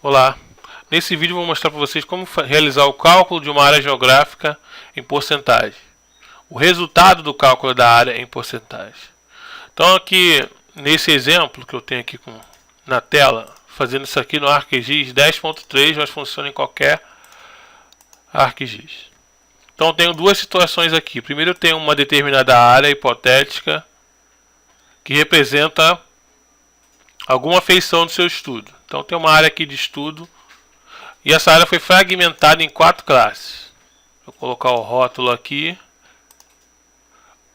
Olá, nesse vídeo eu vou mostrar para vocês como realizar o cálculo de uma área geográfica em porcentagem. O resultado do cálculo da área em porcentagem. Então aqui, nesse exemplo que eu tenho aqui na tela, fazendo isso aqui no ArcGIS 10.3, mas funciona em qualquer ArcGIS. Então eu tenho duas situações aqui. Primeiro eu tenho uma determinada área hipotética que representa alguma feição do seu estudo. Então tem uma área aqui de estudo e essa área foi fragmentada em 4 classes. Vou colocar o rótulo aqui.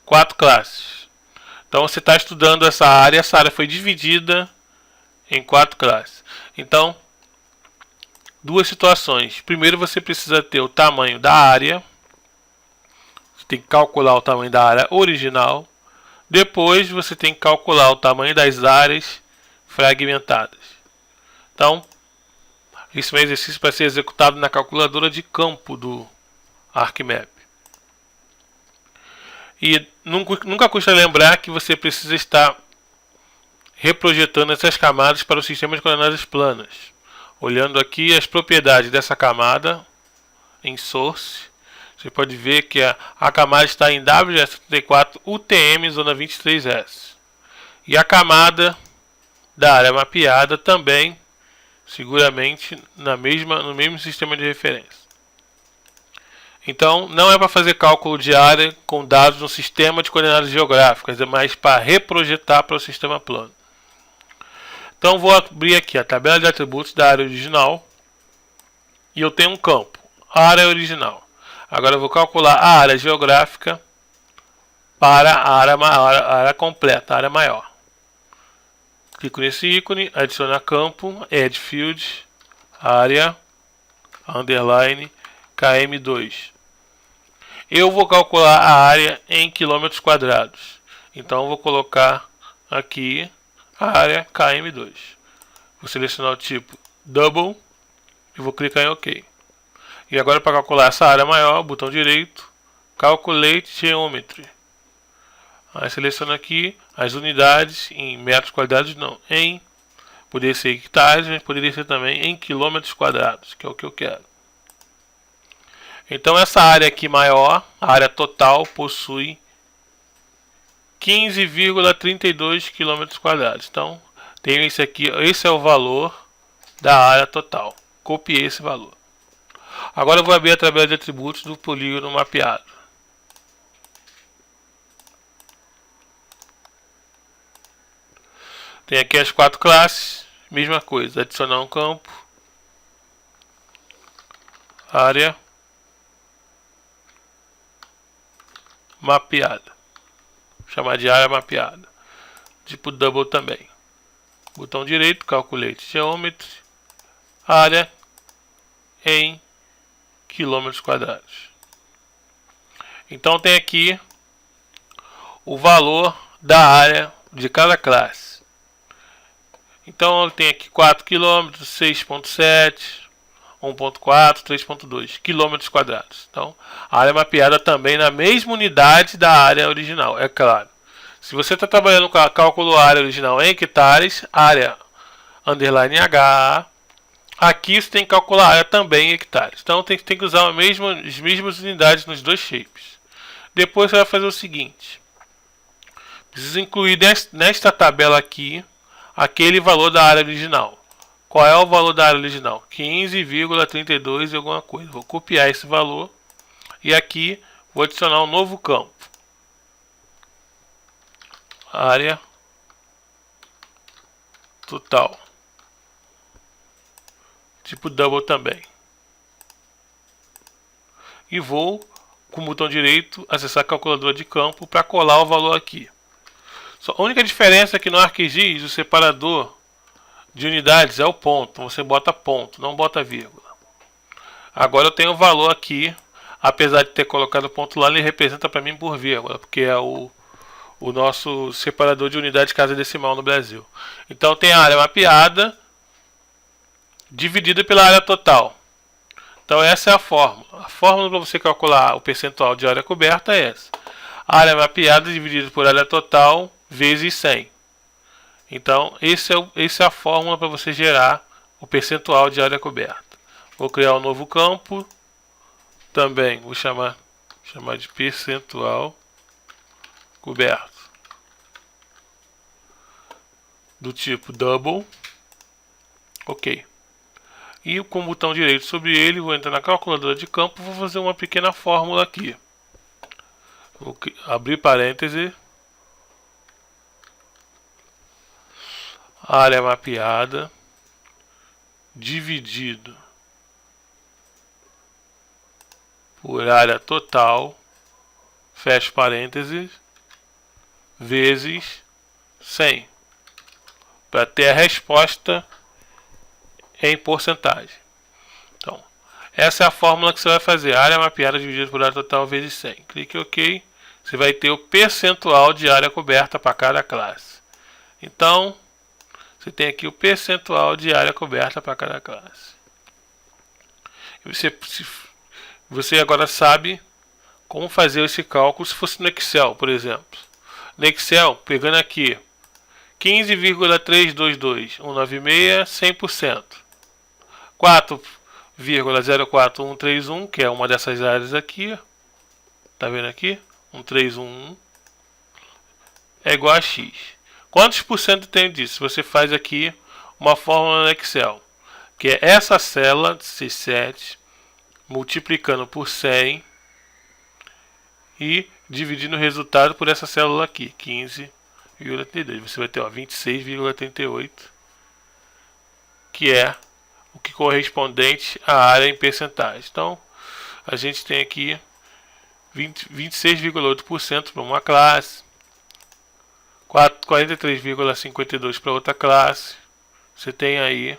4 classes. Então você está estudando essa área foi dividida em 4 classes. Então, duas situações. Primeiro você precisa ter o tamanho da área. Você tem que calcular o tamanho da área original. Depois você tem que calcular o tamanho das áreas fragmentadas. Então, esse é um exercício para ser executado na calculadora de campo do ArcMap. E nunca custa lembrar que você precisa estar reprojetando essas camadas para o sistema de coordenadas planas. Olhando aqui as propriedades dessa camada em Source, você pode ver que a camada está em WS74 UTM Zona 23S. E a camada da área mapeada também, seguramente, no mesmo sistema de referência. Então, não é para fazer cálculo de área com dados no sistema de coordenadas geográficas, é mais para reprojetar para o sistema plano. Então, vou abrir aqui a tabela de atributos da área original e eu tenho um campo, área original. Agora eu vou calcular a área geográfica para a área completa, a área maior. Clico nesse ícone, adicionar campo, Add Field, área, underline, km2. Eu vou calcular a área em quilômetros quadrados. Então eu vou colocar aqui a área km2. Vou selecionar o tipo Double e vou clicar em OK. E agora para calcular essa área maior, botão direito, Calculate Geometry. Aí seleciono aqui as unidades em metros quadrados, não, poderia ser hectares, mas poderia ser também em quilômetros quadrados, que é o que eu quero. Então essa área aqui maior, a área total, possui 15,32 km². Então tenho esse aqui, esse é o valor da área total. Copiei esse valor. Agora eu vou abrir a tabela de atributos do polígono mapeado. Tem aqui as 4 classes, mesma coisa, adicionar um campo, área mapeada, chamar de área mapeada, tipo Double também. Botão direito, Calculate Geometry, área em km². Então tem aqui o valor da área de cada classe. Então tem aqui 4 km, 6.7, 1.4, 3.2 km². Então a área mapeada também na mesma unidade da área original, é claro. Se você está trabalhando com a cálculo área original em hectares, área underline HA, aqui você tem que calcular a área também em hectares. Então tem que usar as mesmas unidades nos dois shapes. Depois você vai fazer o seguinte: precisa incluir nesta tabela aqui aquele valor da área original. Qual é o valor da área original? 15,32 e alguma coisa. Vou copiar esse valor e aqui vou adicionar um novo campo. Área total. Tipo Double também. E vou, com o botão direito, acessar a calculadora de campo para colar o valor aqui. A única diferença é que no ArcGIS o separador de unidades é o ponto. Você bota ponto, não bota vírgula. Agora eu tenho o valor aqui, apesar de ter colocado ponto lá, ele representa para mim por vírgula, porque é o nosso separador de unidade casa decimal no Brasil. Então tem a área mapeada dividida pela área total. Então essa é a fórmula. A fórmula para você calcular o percentual de área coberta é essa. Área mapeada dividida por área total vezes 100. Então essa é a fórmula para você gerar o percentual de área coberta. Vou criar um novo campo, também vou chamar de percentual coberto, do tipo double, ok. E com o botão direito sobre ele, vou entrar na calculadora de campo, vou fazer uma pequena fórmula aqui. Vou abrir parêntese, área mapeada dividido por área total, fecho parênteses, vezes 100, para ter a resposta em porcentagem. Então, essa é a fórmula que você vai fazer, área mapeada dividida por área total vezes 100. Clique em OK, você vai ter o percentual de área coberta para cada classe. Então, você tem aqui o percentual de área coberta para cada classe. Você agora sabe como fazer esse cálculo se fosse no Excel, por exemplo. No Excel, pegando aqui 15,322, 196, 100%. 4,04131, que é uma dessas áreas aqui. Tá vendo aqui? 1311 é igual a X. Quantos por cento tem disso? Você faz aqui uma fórmula no Excel, que é essa célula C7 multiplicando por 100 e dividindo o resultado por essa célula aqui, 15,32. Você vai ter 26,38, que é o que correspondente à área em percentagem. Então, a gente tem aqui 26,8% para uma classe, 43,52% para outra classe. Você tem aí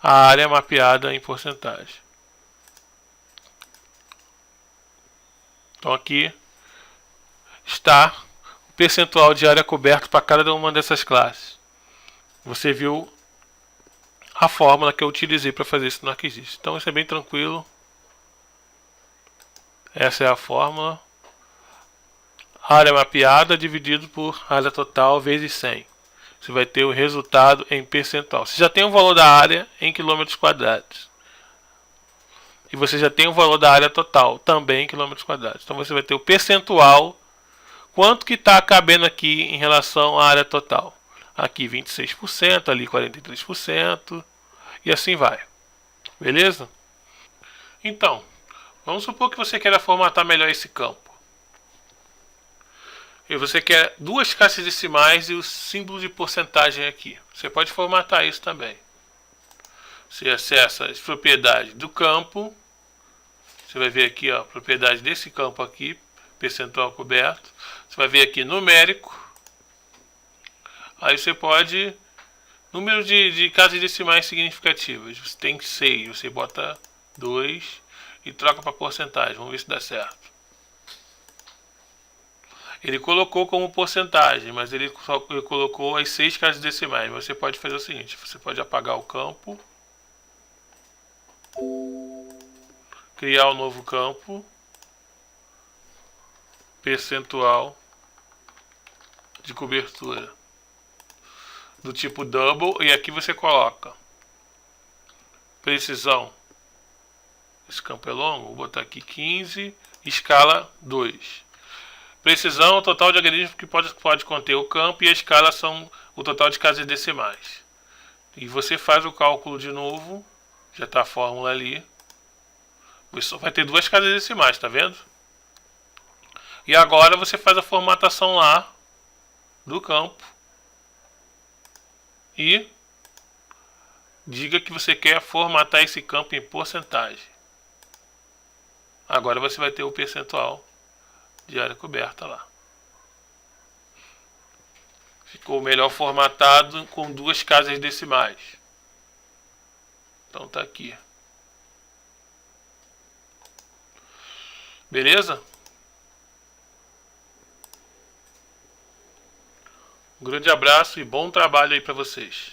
a área mapeada em porcentagem. Então aqui está o percentual de área coberta para cada uma dessas classes. Você viu a fórmula que eu utilizei para fazer isso no ArcGIS. Então isso é bem tranquilo. Essa é a fórmula. Área mapeada dividido por área total vezes 100. Você vai ter o resultado em percentual. Você já tem o valor da área em quilômetros quadrados. E você já tem o valor da área total também em quilômetros quadrados. Então você vai ter o percentual, quanto que está cabendo aqui em relação à área total. Aqui 26%, ali 43%, e assim vai. Beleza? Então, vamos supor que você queira formatar melhor esse campo. E você quer duas caixas decimais e o símbolo de porcentagem aqui. Você pode formatar isso também. Você acessa as propriedades do campo. Você vai ver aqui, ó, propriedade desse campo aqui, percentual coberto. Você vai ver aqui numérico. Aí você pode, número de casas decimais significativas. Você tem 6, você bota 2 e troca para porcentagem. Vamos ver se dá certo. Ele colocou como porcentagem, mas ele colocou as 6 casas decimais. Você pode fazer o seguinte, você pode apagar o campo, criar um novo campo, percentual de cobertura, do tipo double, e aqui você coloca precisão, esse campo é longo, vou botar aqui 15, escala 2. Precisão, o total de algarismos que pode conter o campo, e a escala são o total de casas decimais. E você faz o cálculo de novo, já está a fórmula ali. Você só vai ter duas casas decimais, tá vendo? E agora você faz a formatação lá do campo e diga que você quer formatar esse campo em porcentagem. Agora você vai ter o percentual de área coberta lá. Ficou melhor formatado com duas casas decimais. Então tá aqui. Beleza? Um grande abraço e bom trabalho aí para vocês.